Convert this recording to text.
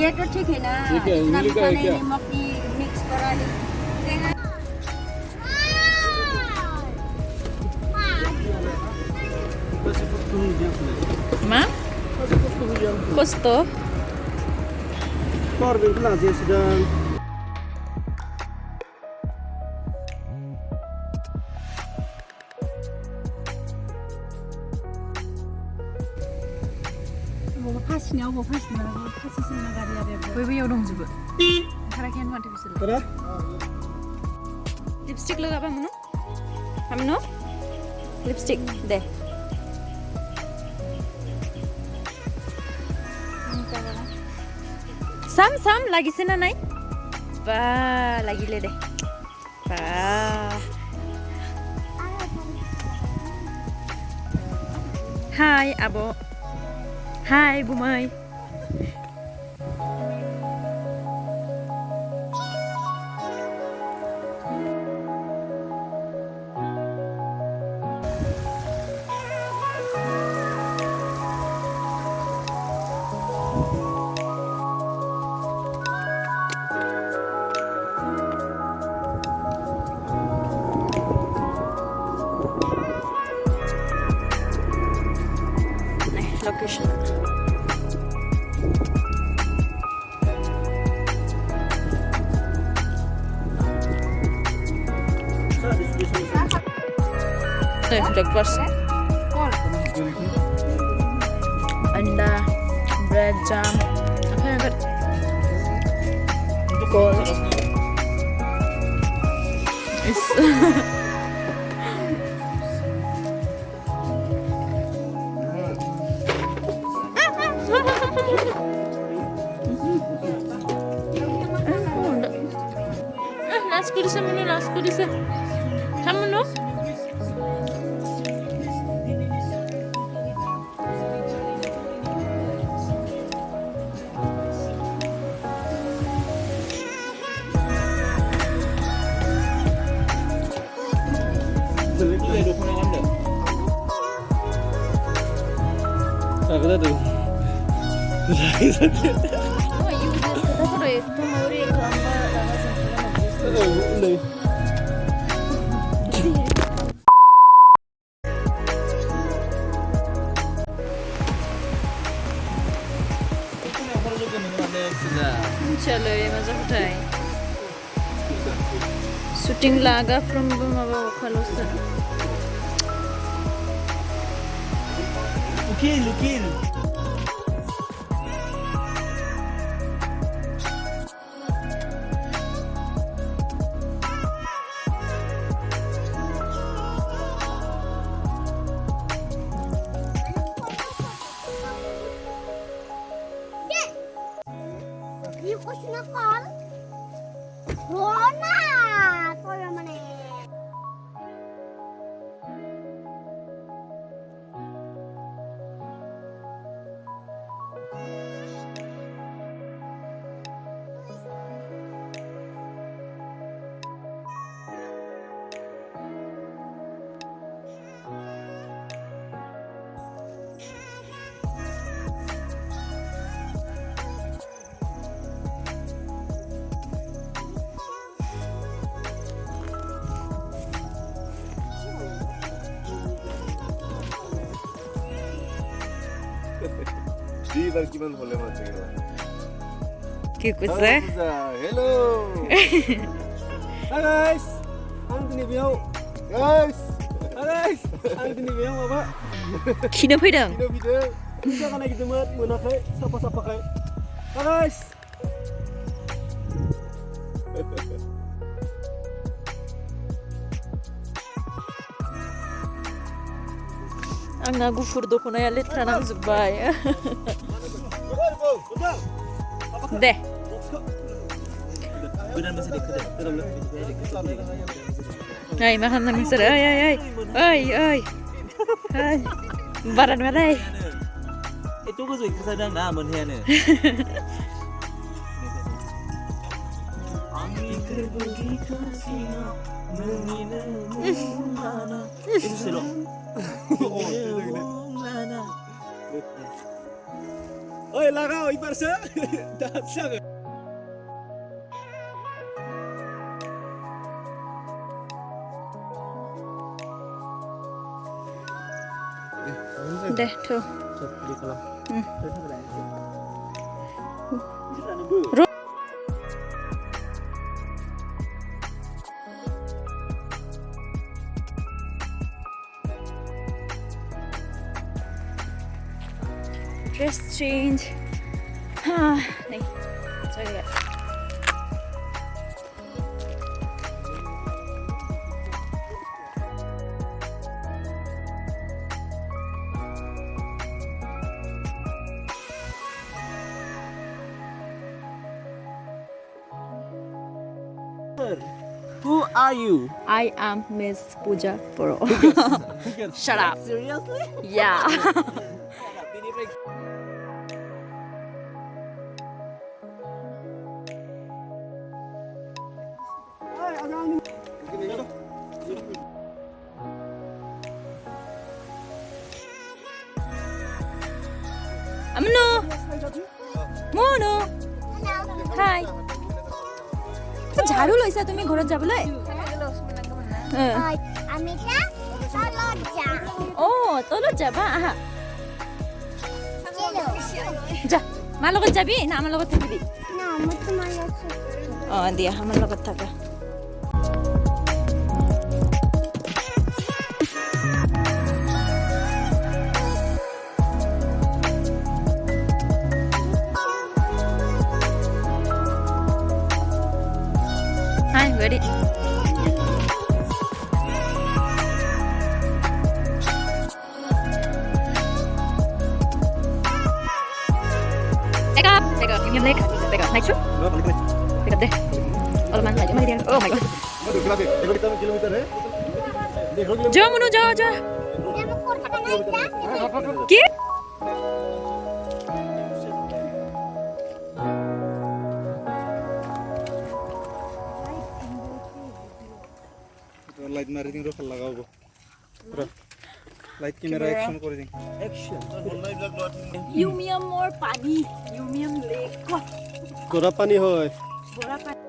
ये तो ठीक है ना, इतना मीठा नहीं, नमक की मिक्स करा ली। Ma? Gusto? Korban pula dia sedang 뭐 파시냐고 파시냐고 파시시는 가리야 돼. 왜 영롱주부? 가라케 한테 비슬. Kira? Lipstick लगा बा मनो हमनो लिपस्टिक दे साम साम লাগিছে না নাই বা লাগিলে দে বা হাই আবো high বুমাই location. Breakfast. Anda, bread jam. Apa yang kat? Kol. Is. Nasco disa. Kamu no? Sagda tu. चलो ये मजा उठाए शूटिंग लागा फ्रॉम माबा खालो से Lukil. Diba kiman hole mache gela. Ki kuch hai? Hello. Hi guys. Antini biau. Guys. Hi guys. Antini biau apa? Kina fैदों? Video video. Kita kan lagi demet monakai sapa-sapa kai. Hi guys. Angna gufur दखनाया लेथ्रा नांजोबबाय दे ओइ मा खालामदों नोंसोर ओइ बारा नुवालै Itu gozo ikut na मोनहैयानो Itu selo. Oi लगाओ इधर से अच्छा দে থো dress change नहीं चलेगा Who are you? I am Miss Pooja Poro. Shut up. Seriously? Yeah. Amno. Mono. Hi. তো ঝাড়ু লৈছা তুমি ঘৰত যাবলৈ আমি তলত যাম অ তলত যাবা আহা যা মাৰ লগত যাবি না আমাৰ লগত থাকিবি না মই তোমাৰ লগত অ দিয়া আমাৰ লগত থাকা Hi, ready? Pick up. Give me a leg. Pick up. Night shoe. Pick up there. All man, like, oh my god. Jo, Munu, jo. Ki? Light मारि दिं र लगाओ र लाइट कैमरा एक्शन कर दिं action Yumiam more pani. Yumiam lake. गोरा पानी होय Bora pani.